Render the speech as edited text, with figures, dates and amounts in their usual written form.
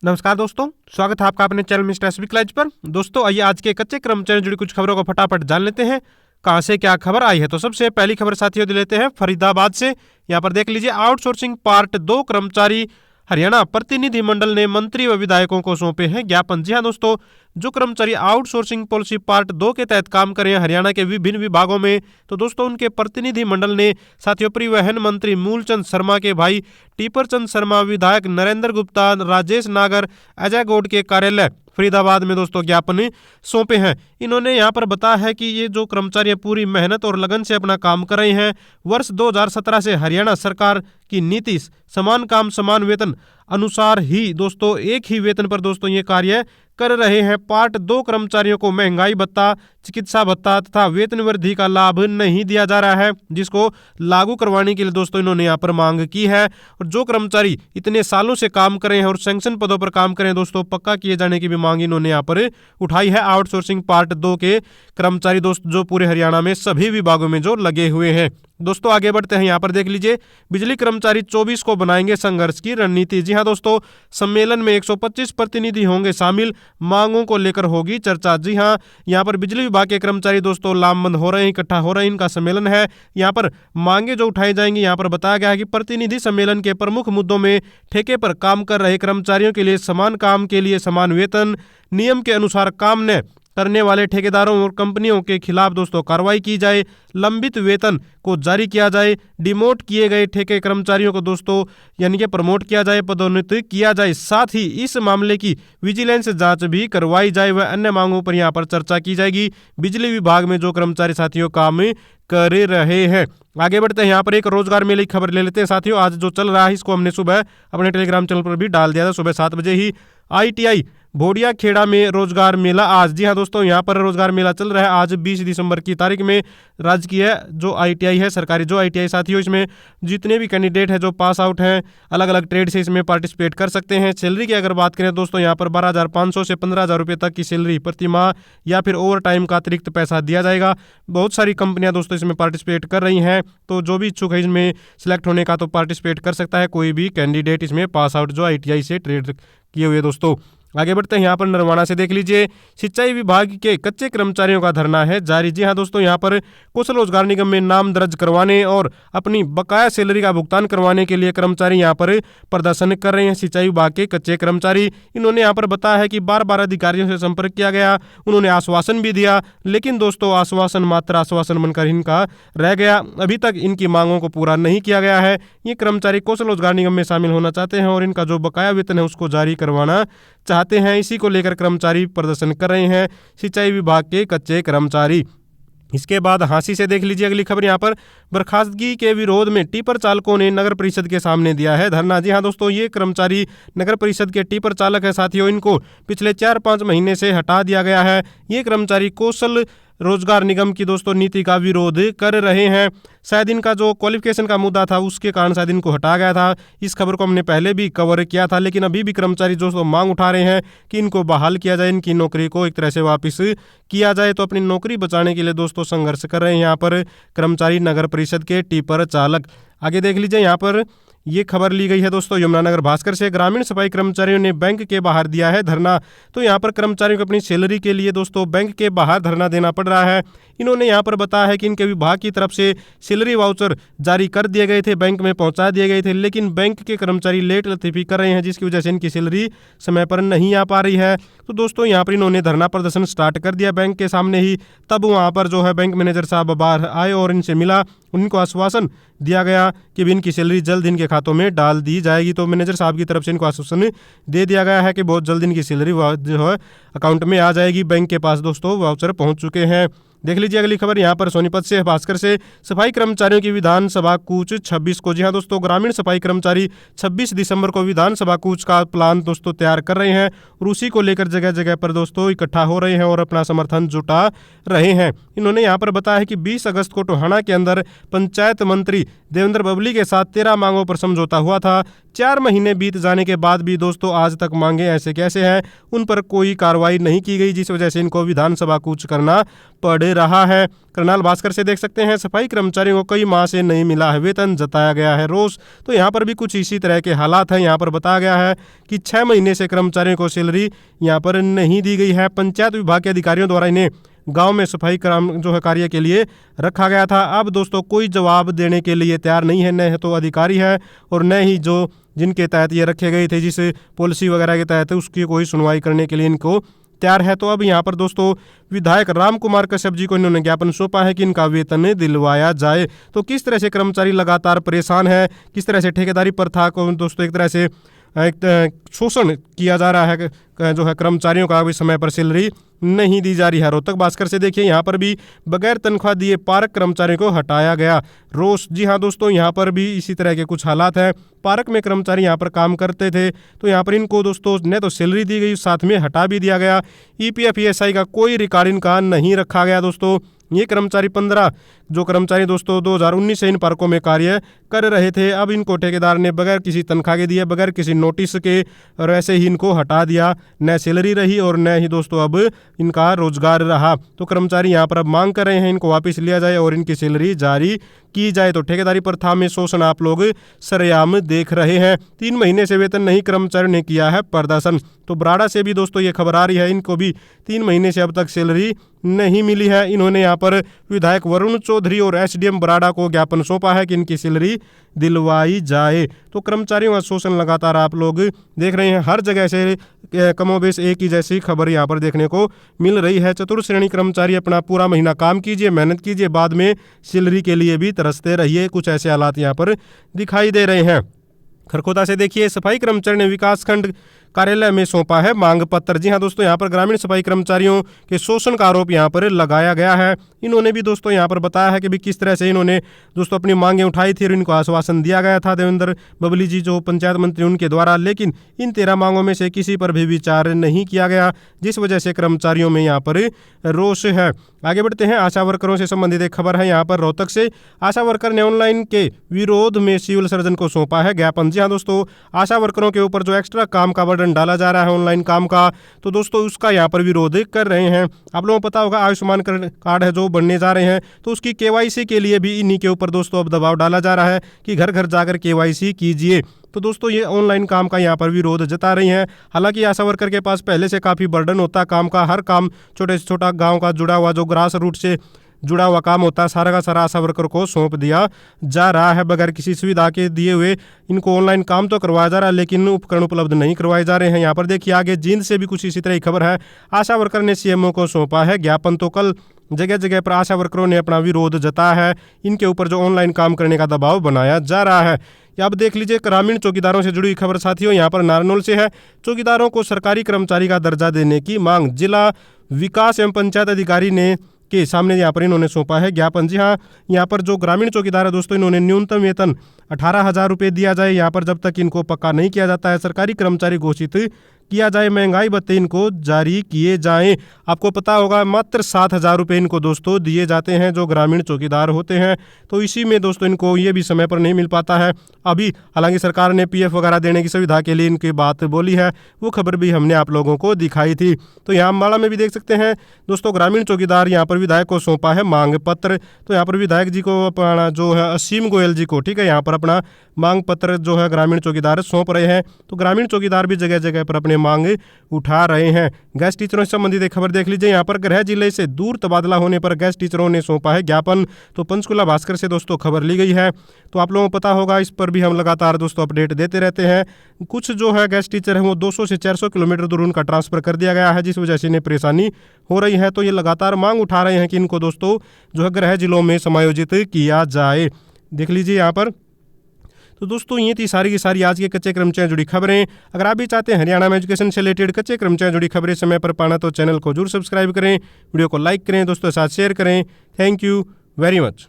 नमस्कार दोस्तों, स्वागत है आपका अपने चैनल मिस्टर एसबी लाइव पर। दोस्तों आइए आज के कच्चे कर्मचारी जुड़ी कुछ खबरों को फटाफट जान लेते हैं कहां से क्या खबर आई है। तो सबसे पहली खबर साथियों दे लेते हैं फरीदाबाद से। यहाँ पर देख लीजिए, आउटसोर्सिंग पार्ट 2 कर्मचारी हरियाणा प्रतिनिधिमंडल ने मंत्री व विधायकों को सौंपे हैं ज्ञापन। जी हाँ दोस्तों, जो कर्मचारी आउटसोर्सिंग पॉलिसी पार्ट 2 के तहत काम कर रहे हैं हरियाणा के विभिन्न विभागों में, तो दोस्तों उनके प्रतिनिधिमंडल ने साथियों परिवहन मंत्री मूलचंद शर्मा के भाई टीपर चंद शर्मा, विधायक नरेंद्र गुप्ता, राजेश नागर, अजय गौड़ के कार्यालय फरीदाबाद में दोस्तों ज्ञापन सौंपे हैं। इन्होंने यहाँ पर बताया है कि ये जो कर्मचारी पूरी मेहनत और लगन से अपना काम कर रहे हैं। वर्ष 2017 से हरियाणा सरकार की नीति समान काम समान वेतन अनुसार ही दोस्तों एक ही वेतन पर दोस्तों ये कार्य कर रहे हैं। पार्ट 2 कर्मचारियों को महंगाई भत्ता, चिकित्सा भत्ता तथा वेतन वृद्धि का लाभ नहीं दिया जा रहा है, जिसको लागू करवाने के लिए दोस्तों इन्होंने यहाँ पर मांग की है। और जो कर्मचारी इतने सालों से काम कर रहे हैं और सैंक्शन पदों पर काम कर रहे हैं दोस्तों, पक्का किए जाने की भी मांग इन्होंने यहाँ पर उठाई है। आउटसोर्सिंग पार्ट 2 के कर्मचारी दोस्त जो पूरे हरियाणा में सभी विभागों में जो लगे हुए हैं। दोस्तों आगे बढ़ते हैं, यहाँ पर देख लीजिए, बिजली कर्मचारी 24 को बनाएंगे संघर्ष की रणनीति। जी हाँ दोस्तों, सम्मेलन में 125 प्रतिनिधि होंगे शामिल, मांगों को लेकर होगी चर्चा। जी हाँ, यहाँ पर बिजली विभाग के कर्मचारी दोस्तों लामबंद हो रहे हैं, इकट्ठा हो रहे हैं, इनका सम्मेलन है। यहाँ पर मांगे जो उठाई जाएंगी, यहाँ पर बताया गया है कि प्रतिनिधि सम्मेलन के प्रमुख मुद्दों में ठेके पर काम कर रहे कर्मचारियों के लिए समान काम के लिए समान वेतन, नियम के अनुसार काम न करने वाले ठेकेदारों और कंपनियों के खिलाफ दोस्तों कार्रवाई की जाए, लंबित वेतन को जारी किया जाए, डिमोट किए गए ठेके कर्मचारियों को दोस्तों यानी कि प्रमोट किया जाए, पदोन्नत किया जाए, साथ ही इस मामले की विजिलेंस जांच भी करवाई जाए व अन्य मांगों पर यहाँ पर चर्चा की जाएगी। बिजली विभाग में जो कर्मचारी साथियों काम कर रहे हैं। आगे बढ़ते हैं, यहाँ पर एक रोजगार मेले की खबर ले लेते हैं साथियों। आज जो चल रहा है इसको हमने सुबह अपने टेलीग्राम चैनल पर भी डाल दिया था। सुबह 7 बजे ही ITI भोडिया खेड़ा में रोजगार मेला आज। जी हाँ दोस्तों, यहाँ पर रोजगार मेला चल रहा है आज 20 दिसंबर की तारीख में। राजकीय जो ITI है, सरकारी जो ITI साथियों, इसमें जितने भी कैंडिडेट हैं जो पास आउट हैं अलग अलग ट्रेड से इसमें पार्टिसिपेट कर सकते हैं। सैलरी की अगर बात करें दोस्तों, यहाँ पर 12,500 से 15,000 रुपये तक की सैलरी प्रति माह या फिर ओवर टाइम का अतिरिक्त पैसा दिया जाएगा। बहुत सारी कंपनियां दोस्तों इसमें पार्टिसिपेट कर रही हैं, तो जो भी इच्छुक है इसमें सिलेक्ट होने का तो पार्टिसिपेट कर सकता है कोई भी कैंडिडेट इसमें पास आउट जो ITI से ट्रेड किए हुए। दोस्तों आगे बढ़ते हैं, यहाँ पर नरवाना से देख लीजिए, सिंचाई विभाग के कच्चे कर्मचारियों का धरना है जारी। जी हाँ दोस्तों, यहाँ पर कौशल रोजगार निगम में नाम दर्ज करवाने और अपनी बकाया सैलरी का भुगतान करवाने के लिए कर्मचारी यहाँ पर प्रदर्शन कर रहे हैं। सिंचाई विभाग के कच्चे कर्मचारी, इन्होंने यहाँ पर बताया है कि बार बार अधिकारियों से संपर्क किया गया, उन्होंने आश्वासन भी दिया, लेकिन दोस्तों आश्वासन मात्र आश्वासन बनकर इनका रह गया। अभी तक इनकी मांगों को पूरा नहीं किया गया है। ये कर्मचारी कौशल रोजगार निगम में शामिल होना चाहते हैं और इनका जो बकाया वेतन है उसको जारी करवाना चाहते हैं। इसी को लेकर कर्मचारी प्रदर्शन कर रहे हैं, सिंचाई विभाग के कच्चे कर्मचारी। इसके बाद हांसी से देख लीजिए अगली खबर, यहाँ पर बर्खास्तगी के विरोध में टिपर चालकों ने नगर परिषद के सामने दिया है धरना। जी हाँ दोस्तों, ये कर्मचारी नगर परिषद के टिपर चालक है साथियों, इनको पिछले 4-5 महीने से हटा दिया गया है। ये कर्मचारी कौशल रोजगार निगम की दोस्तों नीति का विरोध कर रहे हैं। शायद इनका जो क्वालिफिकेशन का मुद्दा था उसके कारण शायद इनको हटाया गया था। इस खबर को हमने पहले भी कवर किया था, लेकिन अभी भी कर्मचारी दोस्तों मांग उठा रहे हैं कि इनको बहाल किया जाए, इनकी नौकरी को एक तरह से वापस किया जाए। तो अपनी नौकरी बचाने के लिए दोस्तों संघर्ष कर रहे हैं यहाँ पर कर्मचारी नगर परिषद के टिपर चालक। आगे देख लीजिए, यहाँ पर ये खबर ली गई है दोस्तों यमुनानगर भास्कर से। ग्रामीण सफाई कर्मचारियों ने बैंक के बाहर दिया है धरना। तो यहाँ पर कर्मचारियों को अपनी सैलरी के लिए दोस्तों बैंक के बाहर धरना देना पड़ रहा है। इन्होंने यहाँ पर बताया है कि इनके विभाग की तरफ से सैलरी वाउचर जारी कर दिए गए थे, बैंक में पहुंचा दिए गए थे, लेकिन बैंक के कर्मचारी लेट लतीफी कर रहे हैं, जिसकी वजह से इनकी सैलरी समय पर नहीं आ पा रही है। तो दोस्तों यहाँ पर इन्होंने धरना प्रदर्शन स्टार्ट कर दिया बैंक के सामने ही। तब वहाँ पर जो है बैंक मैनेजर साहब बाहर आए और इनसे मिला, उनको आश्वासन दिया गया कि इनकी सैलरी जल्द इनके खातों में डाल दी जाएगी। तो मैनेजर साहब की तरफ से इनको आश्वासन दे दिया गया है कि बहुत जल्द इनकी सैलरी जो है अकाउंट में आ जाएगी। बैंक के पास दोस्तों वाउचर पहुंच चुके हैं। देख लीजिए अगली खबर, यहाँ पर सोनीपत से भास्कर से, सफाई कर्मचारियों की विधानसभा कूच 26 को। जी हाँ दोस्तों, ग्रामीण सफाई कर्मचारी 26 दिसंबर को विधानसभा कूच का प्लान दोस्तों तैयार कर रहे हैं और उसी को लेकर जगह जगह पर दोस्तों इकट्ठा हो रहे हैं और अपना समर्थन जुटा रहे हैं। इन्होंने यहाँ पर बताया है कि 20 अगस्त को टोहाना के अंदर पंचायत मंत्री देवेंद्र बबली के साथ 13 मांगों पर समझौता हुआ था। 4 महीने बीत जाने के बाद भी दोस्तों आज तक मांगे ऐसे कैसे हैं, उन पर कोई कार्रवाई नहीं की गई, जिस वजह से इनको विधानसभा कूच करना पड़ रहा है। करनाल भास्कर से देख सकते हैं, सफाई कर्मचारियों को कई माह से नहीं मिला है वेतन, जताया गया है रोष। तो यहाँ पर भी कुछ इसी तरह के हालात हैं। यहाँ पर बताया गया है कि 6 महीने से कर्मचारियों को सैलरी यहाँ पर नहीं दी गई है। पंचायत विभाग के अधिकारियों द्वारा इन्हें गांव में सफाई कार्य के लिए रखा गया था। अब दोस्तों कोई जवाब देने के लिए तैयार नहीं है, न तो अधिकारी है और न ही जो जिनके तहत ये रखे गए थे, जिस पॉलिसी वगैरह के तहत उसकी कोई सुनवाई करने के लिए इनको तैयार है। तो अब यहाँ पर दोस्तों विधायक राम कुमार कश्यप जी को इन्होंने ज्ञापन सौंपा है कि इनका वेतन दिलवाया जाए। तो किस तरह से कर्मचारी लगातार परेशान है, किस तरह से ठेकेदारी प्रथा को दोस्तों एक तरह से शोषण किया जा रहा है जो है कर्मचारियों का, भी समय पर सैलरी नहीं दी जा रही है। रोहतक भास्कर से देखिए, यहाँ पर भी बगैर तनख्वाह दिए पार्क कर्मचारियों को हटाया गया, रोष। जी हाँ दोस्तों, यहाँ पर भी इसी तरह के कुछ हालात हैं। पार्क में कर्मचारी यहाँ पर काम करते थे, तो यहाँ पर इनको दोस्तों न तो सैलरी दी गई, साथ में हटा भी दिया गया। EPF ESI का कोई रिकॉर्ड इनका नहीं रखा गया दोस्तों। ये कर्मचारी 15 जो कर्मचारी दोस्तों 2019 से इन पार्कों में कार्य कर रहे थे, अब इनको ठेकेदार ने बगैर किसी तनख्वाह के दिए, बगैर किसी नोटिस के, और ऐसे ही इनको हटा दिया। न सैलरी रही और न ही दोस्तों अब इनका रोजगार रहा। तो कर्मचारी यहाँ पर अब मांग कर रहे हैं इनको वापस लिया जाए और इनकी सैलरी जारी की जाए। तो ठेकेदारी प्रथा में शोषण आप लोग सरेआम देख रहे हैं। 3 महीने से वेतन नहीं, कर्मचारियों ने किया है प्रदर्शन। तो बराड़ा से भी दोस्तों ये खबर आ रही है, इनको भी 3 महीने से अब तक सैलरी नहीं मिली है। इन्होंने यहाँ पर विधायक वरुण चौधरी और SDM बराड़ा को ज्ञापन सौंपा है कि इनकी सैलरी दिलवाई जाए। तो कर्मचारियों का शोषण लगातार आप लोग देख रहे हैं, हर जगह से कमोबेश एक ही जैसी खबर यहाँ पर देखने को मिल रही है। चतुर्थ श्रेणी कर्मचारी अपना पूरा महीना काम कीजिए, मेहनत कीजिए, बाद में सैलरी के लिए भी तरसते रहिए। कुछ ऐसे हालात यहाँ पर दिखाई दे रहे हैं। खरखोदा से देखिए, सफाई कर्मचारी ने विकासखंड कार्यालय में सौंपा है मांग पत्र। जी हाँ दोस्तों, यहाँ पर ग्रामीण सफाई कर्मचारियों के शोषण का आरोप यहाँ पर लगाया गया है। इन्होंने भी दोस्तों यहाँ पर बताया है कि भी किस तरह से इन्होंने दोस्तों अपनी मांगें उठाई थी और इनको आश्वासन दिया गया था देवेंद्र बबली जी जो पंचायत मंत्री उनके द्वारा, लेकिन इन 13 मांगों में से किसी पर भी विचार नहीं किया गया, जिस वजह से कर्मचारियों में यहाँ पर रोष है। आगे बढ़ते हैं, आशा वर्करों से संबंधित एक खबर है यहाँ पर रोहतक से। आशा वर्कर ने ऑनलाइन के विरोध में सिविल सर्जन को सौंपा है ज्ञापन। जी हाँ दोस्तों, आशा वर्करों के ऊपर जो एक्स्ट्रा काम का बर्डन डाला जा रहा है ऑनलाइन काम का, तो दोस्तों उसका यहाँ पर विरोध कर रहे हैं। आप लोगों को पता होगा आयुष्मान कार्ड है जो बनने जा रहे हैं, तो उसकी KYC के लिए भी इन्हीं के ऊपर दोस्तों अब दबाव डाला जा रहा है कि घर घर जाकर KYC कीजिए। तो दोस्तों ये ऑनलाइन काम का यहाँ पर विरोध जता रही हैं। हालांकि आशा वर्कर के पास पहले से काफ़ी बर्डन होता है काम का, हर काम छोटे से छोटा गाँव का जुड़ा हुआ जो ग्रास रूट से जुड़ा हुआ काम होता है सारा का सारा आशा वर्कर को सौंप दिया जा रहा है। बगैर किसी सुविधा के दिए हुए इनको ऑनलाइन काम तो करवाया जा रहा है, लेकिन उपकरण उपलब्ध नहीं करवाए जा रहे हैं। यहाँ पर देखिए आगे जींद से भी कुछ इसी तरह की खबर है। आशा वर्कर ने CMO को सौंपा है ज्ञापन। तो कल जगह जगह पर आशा वर्करों ने अपना विरोध जताया है, इनके ऊपर जो ऑनलाइन काम करने का दबाव बनाया जा रहा है। अब देख लीजिए ग्रामीण चौकीदारों से जुड़ी खबर साथियों, यहाँ पर नारनौल से है। चौकीदारों को सरकारी कर्मचारी का दर्जा देने की मांग, जिला विकास एवं पंचायत अधिकारी ने के सामने यहाँ पर इन्होंने सौंपा है ज्ञापन। जी हाँ, यहाँ पर जो ग्रामीण चौकीदार है दोस्तों, इन्होंने न्यूनतम वेतन 18,000 रुपये दिया जाए। यहाँ पर जब तक इनको पक्का नहीं किया जाता है सरकारी कर्मचारी घोषित किया जाए, महंगाई भत्ते इनको जारी किए जाएं। आपको पता होगा मात्र 7,000 रुपये इनको दोस्तों दिए जाते हैं जो ग्रामीण चौकीदार होते हैं। तो इसी में दोस्तों इनको ये भी समय पर नहीं मिल पाता है अभी। हालांकि सरकार ने PF वगैरह देने की सुविधा के लिए इनकी बात बोली है, वो खबर भी हमने आप लोगों को दिखाई थी। तो यहाँ अम्बाड़ा में भी देख सकते हैं दोस्तों, ग्रामीण चौकीदार यहाँ पर विधायक को सौंपा है मांग पत्र। तो यहाँ पर विधायक जी को अपना जो है असीम गोयल जी को, ठीक है, यहाँ पर अपना मांग पत्र जो है ग्रामीण चौकीदार सौंप रहे हैं। तो ग्रामीण चौकीदार भी जगह जगह पर अपने मांग उठा रहे हैं। गैस टीचरों से संबंधित एक खबर देख लीजिए, यहाँ पर गृह जिले से दूर तबादला होने पर गैस टीचरों ने सौंपा है ज्ञापन। तो पंचकुला भास्कर से दोस्तों खबर ली गई है। तो आप लोगों को पता होगा, इस पर भी हम लगातार दोस्तों अपडेट देते रहते हैं। कुछ जो है गैस टीचर है वो 200 से 400 किलोमीटर दूर उनका ट्रांसफर कर दिया गया है, जिस वजह से इन्हें परेशानी हो रही है। तो ये लगातार मांग उठा रहे हैं कि इनको दोस्तों जो है गृह जिलों में समायोजित किया जाए। देख लीजिए यहाँ पर। तो दोस्तों ये थी सारी की सारी आज के कच्चे कर्मचारी जुड़ी खबरें। अगर आप भी चाहते हैं हरियाणा में एजुकेशन से रिलेटेड कच्चे कर्मचारी जुड़ी खबरें समय पर पाना, तो चैनल को जरूर सब्सक्राइब करें, वीडियो को लाइक करें, दोस्तों के साथ शेयर करें। Thank you very much.